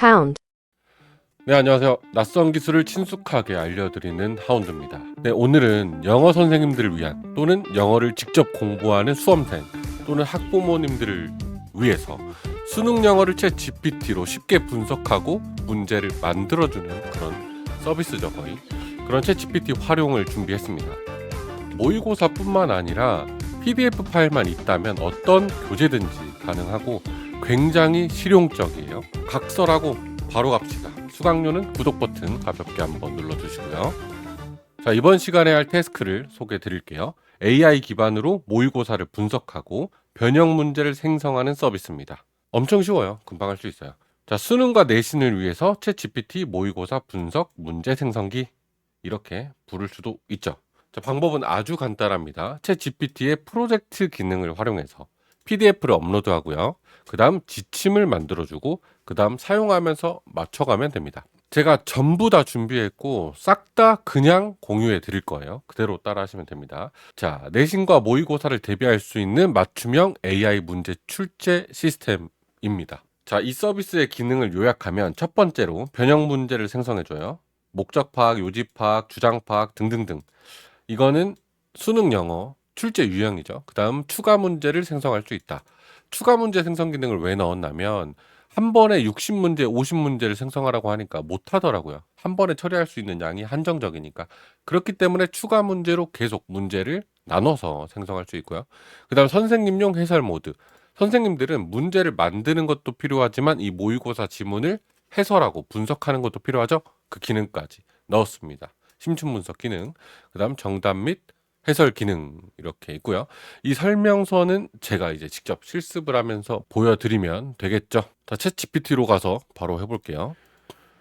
Hound. 네, 안녕하세요. 낯선 기술을 친숙하게 알려드리는 하운드입니다. 네, 오늘은 영어 선생님들을 위한 또는 영어를 직접 공부하는 수험생 또는 학부모님들을 위해서 수능 영어를 챗 GPT로 쉽게 분석하고 문제를 만들어주는 그런 서비스죠, 거의. 그런 챗 GPT 활용을 준비했습니다. 모의고사뿐만 아니라 PDF 파일만 있다면 어떤 교재든지 가능하고 굉장히 실용적이에요. 각설하고 바로 갑시다. 수강료는 구독 버튼 가볍게 한번 눌러주시고요. 자, 이번 시간에 할 태스크를 소개해 드릴게요. AI 기반으로 모의고사를 분석하고 변형 문제를 생성하는 서비스입니다. 엄청 쉬워요. 금방 할 수 있어요. 자, 수능과 내신을 위해서 챗 GPT 모의고사 분석 문제 생성기 이렇게 부를 수도 있죠. 자, 방법은 아주 간단합니다. 챗 GPT의 프로젝트 기능을 활용해서 PDF를 업로드하고요. 그 다음 지침을 만들어주고 그 다음 사용하면서 맞춰가면 됩니다. 제가 전부 다 준비했고 싹 다 그냥 공유해 드릴 거예요. 그대로 따라 하시면 됩니다. 자, 내신과 모의고사를 대비할 수 있는 맞춤형 AI 문제 출제 시스템입니다. 자, 이 서비스의 기능을 요약하면 첫 번째로 변형 문제를 생성해줘요. 목적 파악, 요지 파악, 주장 파악 등등등. 이거는 수능 영어 출제 유형이죠. 그 다음 추가 문제를 생성할 수 있다. 추가 문제 생성 기능을 왜 넣었냐면 한 번에 60문제, 50문제를 생성하라고 하니까 못 하더라고요. 한 번에 처리할 수 있는 양이 한정적이니까. 그렇기 때문에 추가 문제로 계속 문제를 나눠서 생성할 수 있고요. 그 다음 선생님용 해설 모드. 선생님들은 문제를 만드는 것도 필요하지만 이 모의고사 지문을 해설하고 분석하는 것도 필요하죠. 그 기능까지 넣었습니다. 심층 분석 기능, 그 다음 정답 및 해설 기능 이렇게 있고요. 이 설명서는 제가 이제 직접 실습을 하면서 보여드리면 되겠죠. 자, 챗 GPT로 가서 바로 해볼게요.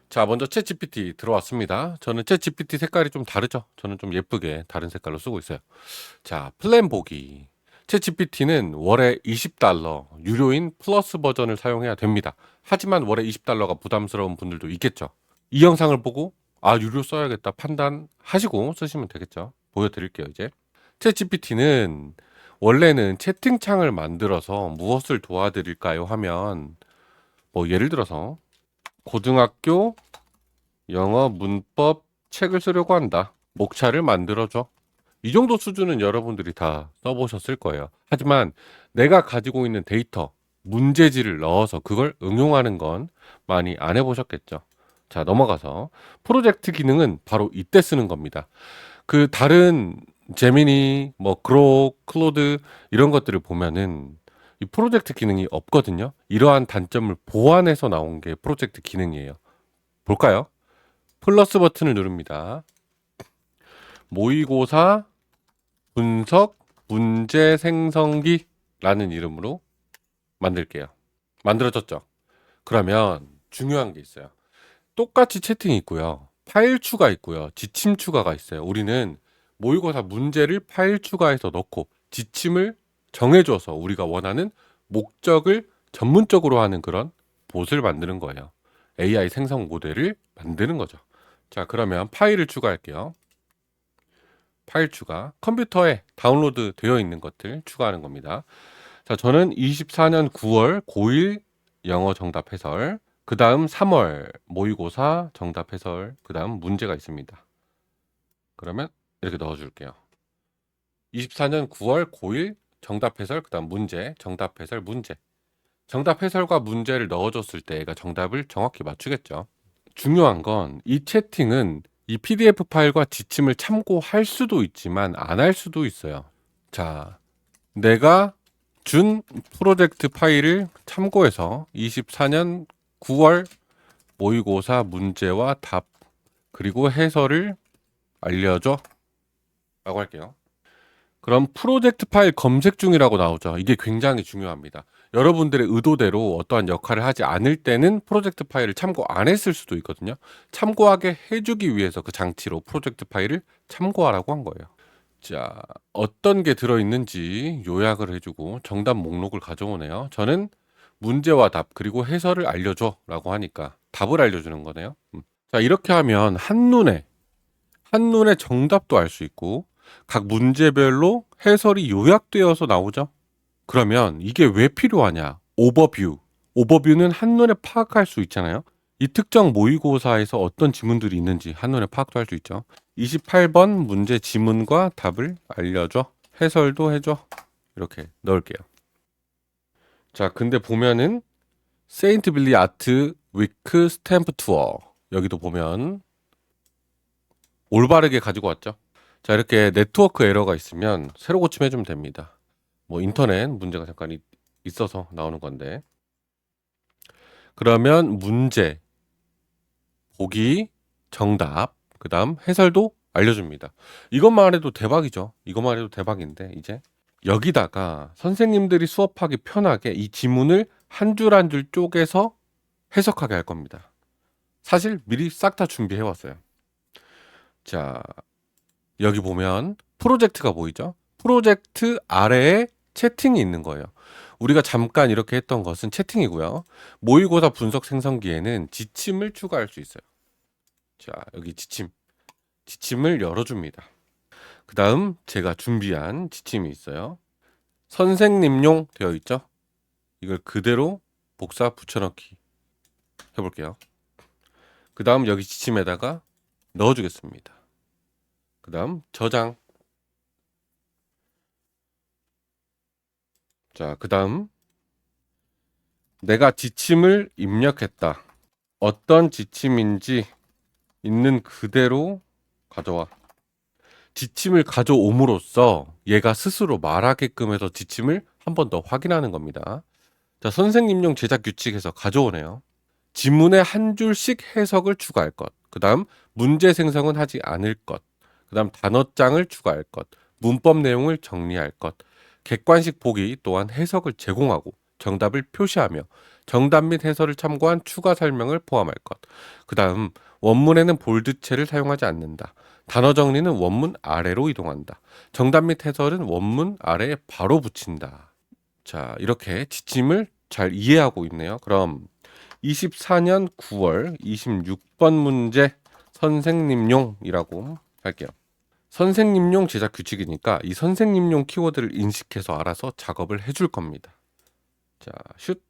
자, 먼저 챗 GPT 들어왔습니다. 저는 챗 GPT 색깔이 좀 다르죠. 저는 좀 예쁘게 다른 색깔로 쓰고 있어요. 자, 플랜 보기. 챗 GPT는 월에 $20 유료인 플러스 버전을 사용해야 됩니다. 하지만 월에 $20가 부담스러운 분들도 있겠죠. 이 영상을 보고 유료 써야겠다 판단하시고 쓰시면 되겠죠. 보여드릴게요, 이제. 챗 GPT는 원래는 채팅창을 만들어서 무엇을 도와드릴까요 하면 뭐 예를 들어서 고등학교 영어 문법 책을 쓰려고 한다. 목차를 만들어줘. 이 정도 수준은 여러분들이 다 써보셨을 거예요. 하지만 내가 가지고 있는 데이터, 문제지를 넣어서 그걸 응용하는 건 많이 안 해보셨겠죠. 자, 넘어가서 프로젝트 기능은 바로 이때 쓰는 겁니다. 그 다른 제미니, 뭐 그록, 클로드 이런 것들을 보면은 이 프로젝트 기능이 없거든요. 이러한 단점을 보완해서 나온 게 프로젝트 기능이에요. 볼까요? 플러스 버튼을 누릅니다. 모의고사 분석 문제 생성기라는 이름으로 만들게요. 만들어졌죠? 그러면 중요한 게 있어요. 똑같이 채팅이 있고요. 파일 추가 있고요. 지침 추가가 있어요. 우리는 모의고사 문제를 파일 추가해서 넣고 지침을 정해줘서 우리가 원하는 목적을 전문적으로 하는 그런 봇을 만드는 거예요. AI 생성 모델을 만드는 거죠. 자, 그러면 파일을 추가할게요. 파일 추가. 컴퓨터에 다운로드 되어 있는 것들 추가하는 겁니다. 자, 저는 24년 9월 고1 영어 정답 해설, 그 다음 3월 모의고사 정답 해설, 그 다음 문제가 있습니다. 그러면 이렇게 넣어줄게요. 24년 9월 고1 정답 해설, 그 다음 문제, 정답 해설, 문제. 정답 해설과 문제를 넣어줬을 때 얘가 정답을 정확히 맞추겠죠. 중요한 건 이 채팅은 이 PDF 파일과 지침을 참고할 수도 있지만 안 할 수도 있어요. 자, 내가 준 프로젝트 파일을 참고해서 24년 9월 모의고사 문제와 답 그리고 해설을 알려줘 라고 할게요. 그럼 프로젝트 파일 검색 중이라고 나오죠. 이게 굉장히 중요합니다. 여러분들의 의도대로 어떠한 역할을 하지 않을 때는 프로젝트 파일을 참고 안 했을 수도 있거든요. 참고하게 해주기 위해서 그 장치로 프로젝트 파일을 참고하라고 한 거예요. 자, 어떤 게 들어있는지 요약을 해주고 정답 목록을 가져오네요. 저는 문제와 답 그리고 해설을 알려줘 라고 하니까 답을 알려주는 거네요. 자, 이렇게 하면 한눈에 정답도 알 수 있고 각 문제별로 해설이 요약되어서 나오죠. 그러면 이게 왜 필요하냐? 오버뷰는 한눈에 파악할 수 있잖아요. 이 특정 모의고사에서 어떤 지문들이 있는지 한눈에 파악도 할 수 있죠. 28번 문제 지문과 답을 알려줘. 해설도 해줘. 이렇게 넣을게요. 자, 근데 보면은 세인트 빌리 아트 위크 스탬프 투어 여기도 보면 올바르게 가지고 왔죠. 자, 이렇게 네트워크 에러가 있으면 새로 고침해주면 됩니다. 뭐 인터넷 문제가 잠깐 있어서 나오는 건데, 그러면 문제 보기 정답 그 다음 해설도 알려줍니다. 이것만 해도 대박이죠. 이것만 해도 대박인데, 이제 여기다가 선생님들이 수업하기 편하게 이 지문을 한 줄 한 줄 쪼개서 해석하게 할 겁니다. 사실 미리 싹 다 준비해 왔어요. 자, 여기 보면 프로젝트가 보이죠? 프로젝트 아래에 채팅이 있는 거예요. 우리가 잠깐 이렇게 했던 것은 채팅이고요. 모의고사 분석 생성기에는 지침을 추가할 수 있어요. 자, 여기 지침을 열어줍니다. 그 다음 제가 준비한 지침이 있어요. 선생님용 되어 있죠? 이걸 그대로 복사 붙여넣기 해볼게요. 그 다음 여기 지침에다가 넣어주겠습니다. 그 다음 저장. 자, 그 다음 내가 지침을 입력했다. 어떤 지침인지 있는 그대로 가져와. 지침을 가져옴으로써 얘가 스스로 말하게끔 해서 지침을 한 번 더 확인하는 겁니다. 자, 선생님용 제작 규칙에서 가져오네요. 지문에 한 줄씩 해석을 추가할 것. 그 다음 문제 생성은 하지 않을 것. 그 다음 단어장을 추가할 것. 문법 내용을 정리할 것. 객관식 보기 또한 해석을 제공하고 정답을 표시하며 정답 및 해설을 참고한 추가 설명을 포함할 것. 그 다음 원문에는 볼드체를 사용하지 않는다. 단어 정리는 원문 아래로 이동한다. 정답 및 해설은 원문 아래에 바로 붙인다. 자, 이렇게 지침을 잘 이해하고 있네요. 그럼 24년 9월 26번 문제 선생님용이라고 할게요. 선생님용 제작 규칙이니까 이 선생님용 키워드를 인식해서 알아서 작업을 해줄 겁니다. 자, 슛.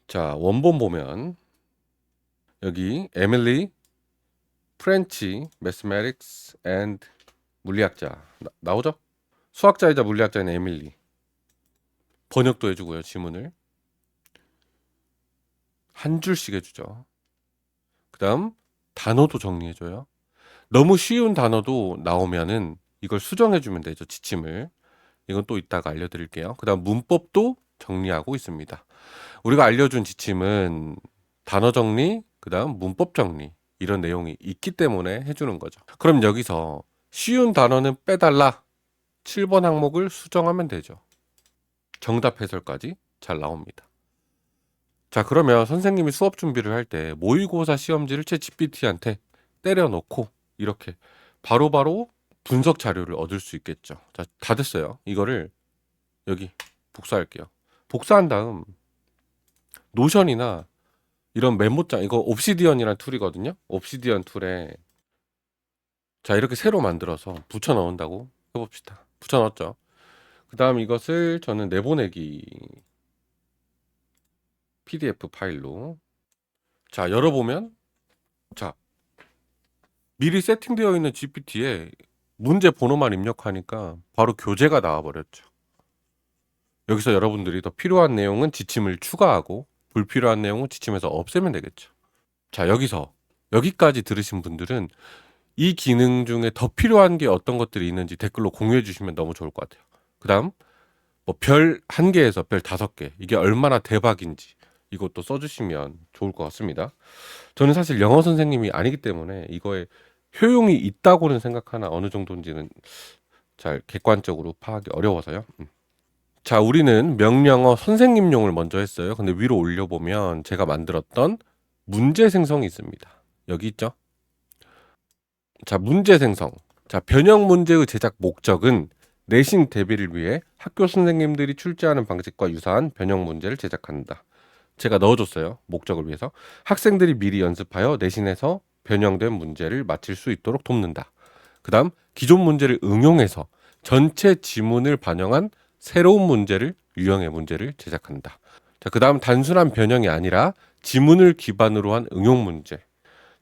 자, 원본 보면 여기 에밀리 프렌치 매스메틱스 앤드 물리학자 나오죠? 수학자이자 물리학자인 에밀리. 번역도 해주고요. 지문을 한 줄씩 해주죠. 그 다음 단어도 정리해줘요. 너무 쉬운 단어도 나오면은 이걸 수정해주면 되죠. 지침을. 이건 또 이따가 알려드릴게요. 그 다음 문법도 정리하고 있습니다. 우리가 알려준 지침은 단어 정리, 그 다음 문법 정리 이런 내용이 있기 때문에 해주는 거죠. 그럼 여기서 쉬운 단어는 빼달라. 7번 항목을 수정하면 되죠. 정답 해설까지 잘 나옵니다. 자, 그러면 선생님이 수업 준비를 할 때 모의고사 시험지를 챗GPT한테 때려놓고 이렇게 바로바로 분석 자료를 얻을 수 있겠죠. 자, 다 됐어요. 이거를 여기 복사할게요. 복사한 다음 노션이나 이런 메모장, 이거 옵시디언이라는 툴이거든요. 옵시디언 툴에 자, 이렇게 새로 만들어서 붙여 넣는다고 해봅시다. 붙여 넣었죠. 그 다음 이것을 저는 내보내기 PDF 파일로, 자, 열어보면, 자, 미리 세팅되어 있는 GPT에 문제 번호만 입력하니까 바로 교재가 나와버렸죠. 여기서 여러분들이 더 필요한 내용은 지침을 추가하고 불필요한 내용은 지침에서 없애면 되겠죠. 자, 여기까지 들으신 분들은 이 기능 중에 더 필요한 게 어떤 것들이 있는지 댓글로 공유해 주시면 너무 좋을 것 같아요. 그 다음 뭐 별 1개에서 별 5개 이게 얼마나 대박인지 이것도 써주시면 좋을 것 같습니다. 저는 사실 영어 선생님이 아니기 때문에 이거에 효용이 있다고는 생각하나 어느 정도인지는 잘 객관적으로 파악이 어려워서요. 자, 우리는 명령어 선생님용을 먼저 했어요. 근데 위로 올려보면 제가 만들었던 문제 생성이 있습니다. 여기 있죠? 자, 문제 생성. 자, 변형 문제의 제작 목적은 내신 대비를 위해 학교 선생님들이 출제하는 방식과 유사한 변형 문제를 제작한다. 제가 넣어줬어요. 목적을 위해서. 학생들이 미리 연습하여 내신에서 변형된 문제를 맞힐 수 있도록 돕는다. 그 다음 기존 문제를 응용해서 전체 지문을 반영한 새로운 문제를, 유형의 문제를 제작한다. 자, 그 다음 단순한 변형이 아니라 지문을 기반으로 한 응용 문제.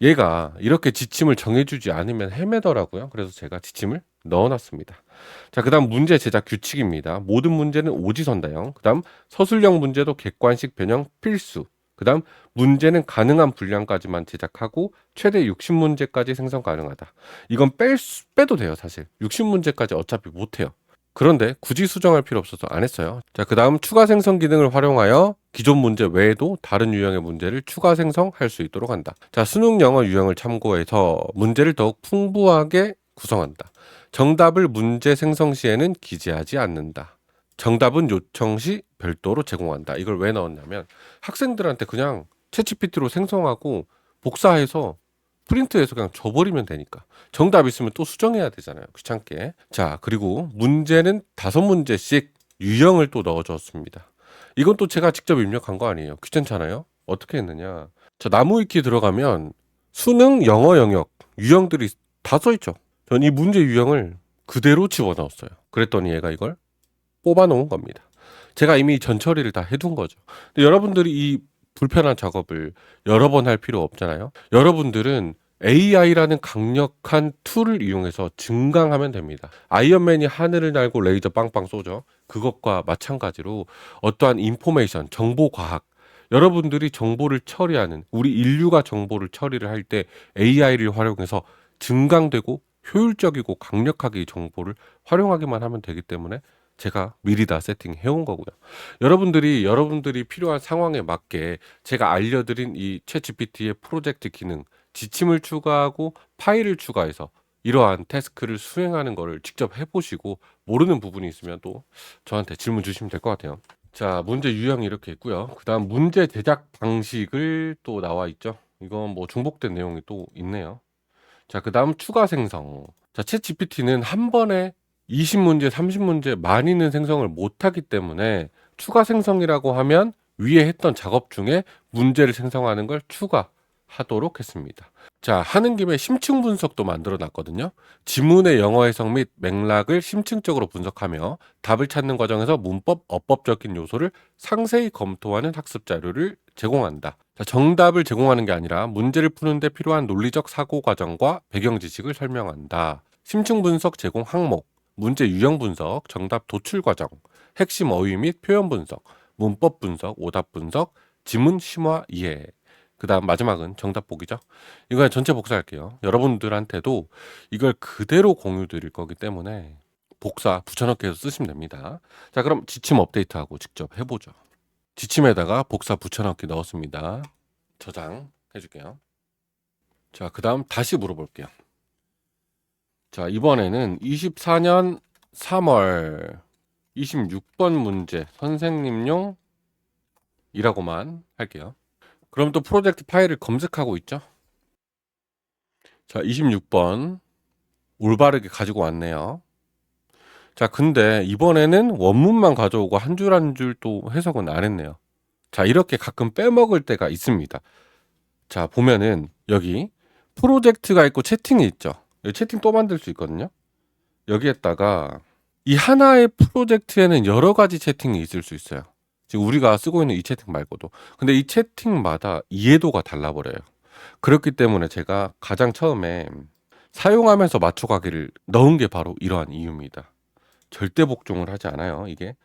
얘가 이렇게 지침을 정해주지 않으면 헤매더라고요. 그래서 제가 지침을 넣어놨습니다. 자, 그 다음 문제 제작 규칙입니다. 모든 문제는 오지선다형. 그 다음 서술형 문제도 객관식 변형 필수. 그 다음 문제는 가능한 분량까지만 제작하고 최대 60문제까지 생성 가능하다. 이건 빼도 돼요, 사실. 60문제까지 어차피 못해요. 그런데 굳이 수정할 필요 없어서 안 했어요. 자, 그 다음 추가 생성 기능을 활용하여 기존 문제 외에도 다른 유형의 문제를 추가 생성할 수 있도록 한다. 자, 수능 영어 유형을 참고해서 문제를 더욱 풍부하게 구성한다. 정답을 문제 생성 시에는 기재하지 않는다. 정답은 요청 시 별도로 제공한다. 이걸 왜 넣었냐면 학생들한테 그냥 챗GPT로 생성하고 복사해서 프린트해서 그냥 줘버리면 되니까. 정답 있으면 또 수정해야 되잖아요. 귀찮게. 자, 그리고 문제는 5문제씩 유형을 또 넣어줬습니다. 이건 또 제가 직접 입력한 거 아니에요. 귀찮잖아요. 어떻게 했느냐. 자, 나무위키 들어가면 수능 영어 영역 유형들이 다 써있죠. 전 이 문제 유형을 그대로 집어넣었어요. 그랬더니 얘가 이걸 뽑아놓은 겁니다. 제가 이미 전처리를 다 해둔 거죠. 근데 여러분들이 이 불편한 작업을 여러 번 할 필요 없잖아요. 여러분들은 AI라는 강력한 툴을 이용해서 증강하면 됩니다. 아이언맨이 하늘을 날고 레이저 빵빵 쏘죠. 그것과 마찬가지로 어떠한 인포메이션, 정보 과학, 여러분들이 정보를 처리하는, 우리 인류가 정보를 처리를 할 때 AI를 활용해서 증강되고 효율적이고 강력하게 이 정보를 활용하기만 하면 되기 때문에 제가 미리 다 세팅해 온 거고요. 여러분들이 필요한 상황에 맞게 제가 알려드린 이 챗GPT의 프로젝트 기능, 지침을 추가하고 파일을 추가해서 이러한 태스크를 수행하는 거를 직접 해보시고 모르는 부분이 있으면 또 저한테 질문 주시면 될 것 같아요. 자, 문제 유형이 이렇게 있고요. 그 다음 문제 제작 방식을 또 나와 있죠. 이건 뭐 중복된 내용이 또 있네요. 자, 그 다음 추가 생성. 자, 챗 GPT는 한 번에 20문제, 30문제 많이는 생성을 못하기 때문에 추가 생성이라고 하면 위에 했던 작업 중에 문제를 생성하는 걸 추가하도록 했습니다. 자, 하는 김에 심층 분석도 만들어 놨거든요. 지문의 영어 해석 및 맥락을 심층적으로 분석하며 답을 찾는 과정에서 문법, 어법적인 요소를 상세히 검토하는 학습 자료를 제공한다. 자, 정답을 제공하는 게 아니라 문제를 푸는데 필요한 논리적 사고 과정과 배경 지식을 설명한다. 심층 분석 제공 항목, 문제 유형 분석, 정답 도출 과정, 핵심 어휘 및 표현 분석, 문법 분석, 오답 분석, 지문 심화 이해. 그 다음 마지막은 정답 보기죠. 이거 전체 복사할게요. 여러분들한테도 이걸 그대로 공유 드릴 거기 때문에 복사 붙여넣기 해서 쓰시면 됩니다. 자, 그럼 지침 업데이트하고 직접 해보죠. 지침에다가 복사 붙여넣기 넣었습니다. 저장 해줄게요. 자, 그 다음 다시 물어볼게요. 자, 이번에는 24년 3월 26번 문제 선생님용 이라고만 할게요. 그럼 또 프로젝트 파일을 검색하고 있죠. 자, 26번 올바르게 가지고 왔네요. 자, 근데 이번에는 원문만 가져오고 한 줄 한 줄 또 해석은 안 했네요. 자, 이렇게 가끔 빼먹을 때가 있습니다. 자, 보면은 여기 프로젝트가 있고 채팅이 있죠. 여기 채팅 또 만들 수 있거든요. 여기에다가 이 하나의 프로젝트에는 여러 가지 채팅이 있을 수 있어요. 지금 우리가 쓰고 있는 이 채팅 말고도. 근데 이 채팅마다 이해도가 달라버려요. 그렇기 때문에 제가 가장 처음에 사용하면서 맞춰가기를 넣은 게 바로 이러한 이유입니다. 절대 복종을 하지 않아요, 이게.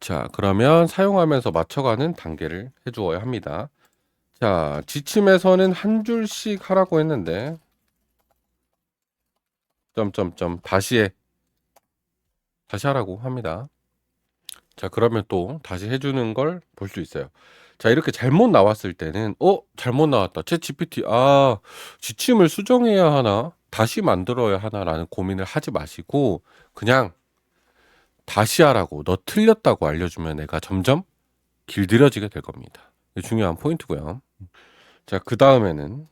자, 그러면 사용하면서 맞춰가는 단계를 해주어야 합니다. 자, 지침에서는 한 줄씩 하라고 했는데 점점점 다시 하라고 합니다. 자, 그러면 또 다시 해주는 걸 볼 수 있어요. 자, 이렇게 잘못 나왔을 때는 잘못 나왔다. 챗 GPT 지침을 수정해야 하나 다시 만들어야 하나라는 고민을 하지 마시고 그냥 다시 하라고, 너 틀렸다고 알려주면 애가 점점 길들여지게 될 겁니다. 이게 중요한 포인트고요. 자, 그 다음에는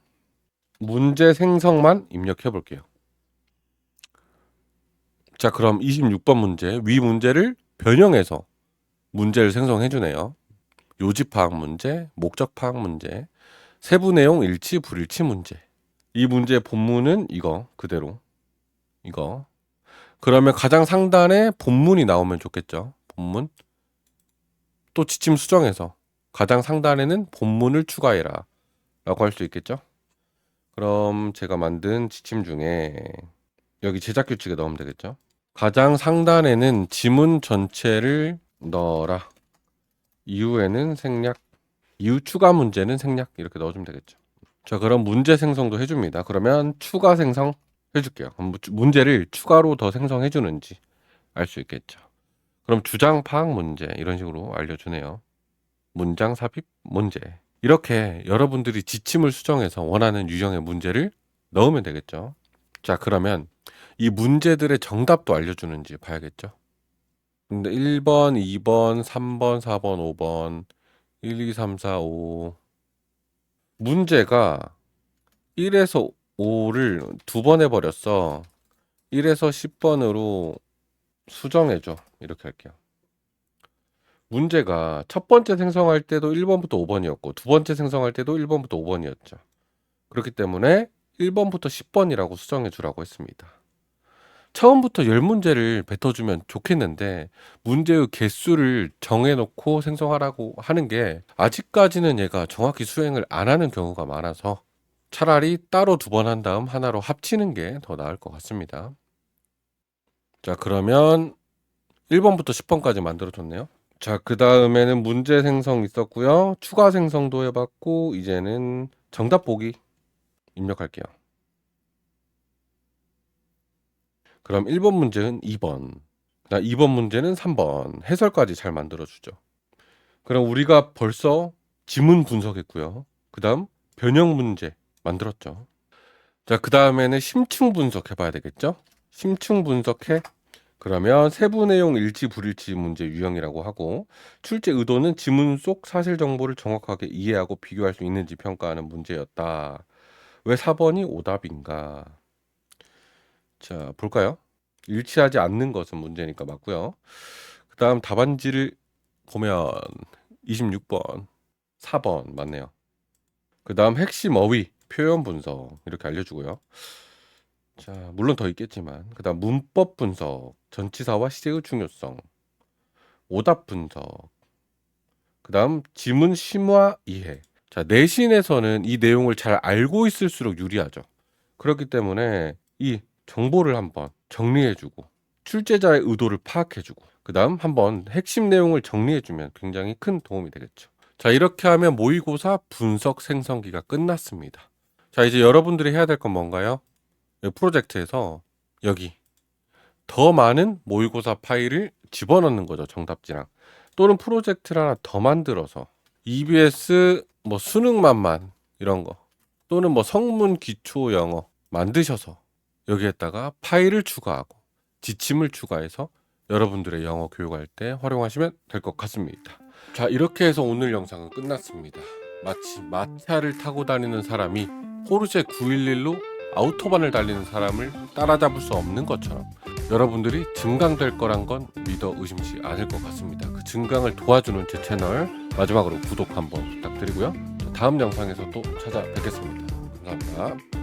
문제 생성만 입력해 볼게요. 자, 그럼 26번 문제, 위 문제를 변형해서 문제를 생성해 주네요. 요지 파악 문제, 목적 파악 문제, 세부 내용 일치 불일치 문제. 이 문제의 본문은 이거 그대로 이거. 그러면 가장 상단에 본문이 나오면 좋겠죠. 본문. 또 지침 수정에서 가장 상단에는 본문을 추가해라 라고 할 수 있겠죠. 그럼 제가 만든 지침 중에 여기 제작 규칙에 넣으면 되겠죠. 가장 상단에는 지문 전체를 넣어라. 이후에는 생략, 이후 추가 문제는 생략 이렇게 넣어주면 되겠죠. 자, 그럼 문제 생성도 해줍니다. 그러면 추가 생성 해줄게요. 그럼 문제를 추가로 더 생성해 주는지 알 수 있겠죠. 그럼 주장 파악 문제 이런 식으로 알려주네요. 문장 삽입 문제. 이렇게 여러분들이 지침을 수정해서 원하는 유형의 문제를 넣으면 되겠죠. 자, 그러면 이 문제들의 정답도 알려주는지 봐야겠죠. 근데 1번, 2번, 3번, 4번, 5번 1, 2, 3, 4, 5 문제가 1에서 5를 두 번 해버렸어. 1에서 10번으로 수정해줘. 이렇게 할게요. 문제가 첫 번째 생성할 때도 1번부터 5번이었고 두 번째 생성할 때도 1번부터 5번이었죠. 그렇기 때문에 1번부터 10번이라고 수정해 주라고 했습니다. 처음부터 10문제를 뱉어주면 좋겠는데 문제의 개수를 정해놓고 생성하라고 하는 게 아직까지는 얘가 정확히 수행을 안 하는 경우가 많아서 차라리 따로 두 번 한 다음 하나로 합치는 게 더 나을 것 같습니다. 자, 그러면 1번부터 10번까지 만들어줬네요. 자, 그 다음에는 문제 생성 있었고요. 추가 생성도 해봤고 이제는 정답 보기 입력할게요. 그럼 1번 문제는 2번, 2번 문제는 3번 해설까지 잘 만들어주죠. 그럼 우리가 벌써 지문 분석했고요. 그 다음 변형 문제 만들었죠. 자, 그 다음에는 심층 분석해봐야 되겠죠. 심층 분석해. 그러면 세부 내용 일치 불일치 문제 유형이라고 하고 출제 의도는 지문 속 사실 정보를 정확하게 이해하고 비교할 수 있는지 평가하는 문제였다. 왜 4번이 오답인가? 자, 볼까요? 일치하지 않는 것은 문제니까 맞고요. 그 다음 답안지를 보면 26번, 4번 맞네요. 그 다음 핵심 어휘, 표현 분석 이렇게 알려주고요. 자, 물론 더 있겠지만 그 다음 문법 분석, 전치사와 시제의 중요성, 오답 분석, 그 다음 지문 심화 이해. 자, 내신에서는 이 내용을 잘 알고 있을수록 유리하죠. 그렇기 때문에 이 정보를 한번 정리해주고 출제자의 의도를 파악해주고 그 다음 한번 핵심 내용을 정리해주면 굉장히 큰 도움이 되겠죠. 자, 이렇게 하면 모의고사 분석 생성기가 끝났습니다. 자, 이제 여러분들이 해야 될 건 뭔가요? 프로젝트에서 여기 더 많은 모의고사 파일을 집어넣는 거죠. 정답지랑. 또는 프로젝트를 하나 더 만들어서 EBS 뭐 수능만만 이런 거 또는 뭐 성문 기초 영어 만드셔서 여기에다가 파일을 추가하고 지침을 추가해서 여러분들의 영어 교육할 때 활용하시면 될 것 같습니다. 자, 이렇게 해서 오늘 영상은 끝났습니다. 마치 마차를 타고 다니는 사람이 포르쉐 911로 아우토반을 달리는 사람을 따라잡을 수 없는 것처럼 여러분들이 증강될 거란 건 믿어 의심치 않을 것 같습니다. 그 증강을 도와주는 제 채널 마지막으로 구독 한번 부탁드리고요. 다음 영상에서 또 찾아뵙겠습니다. 감사합니다.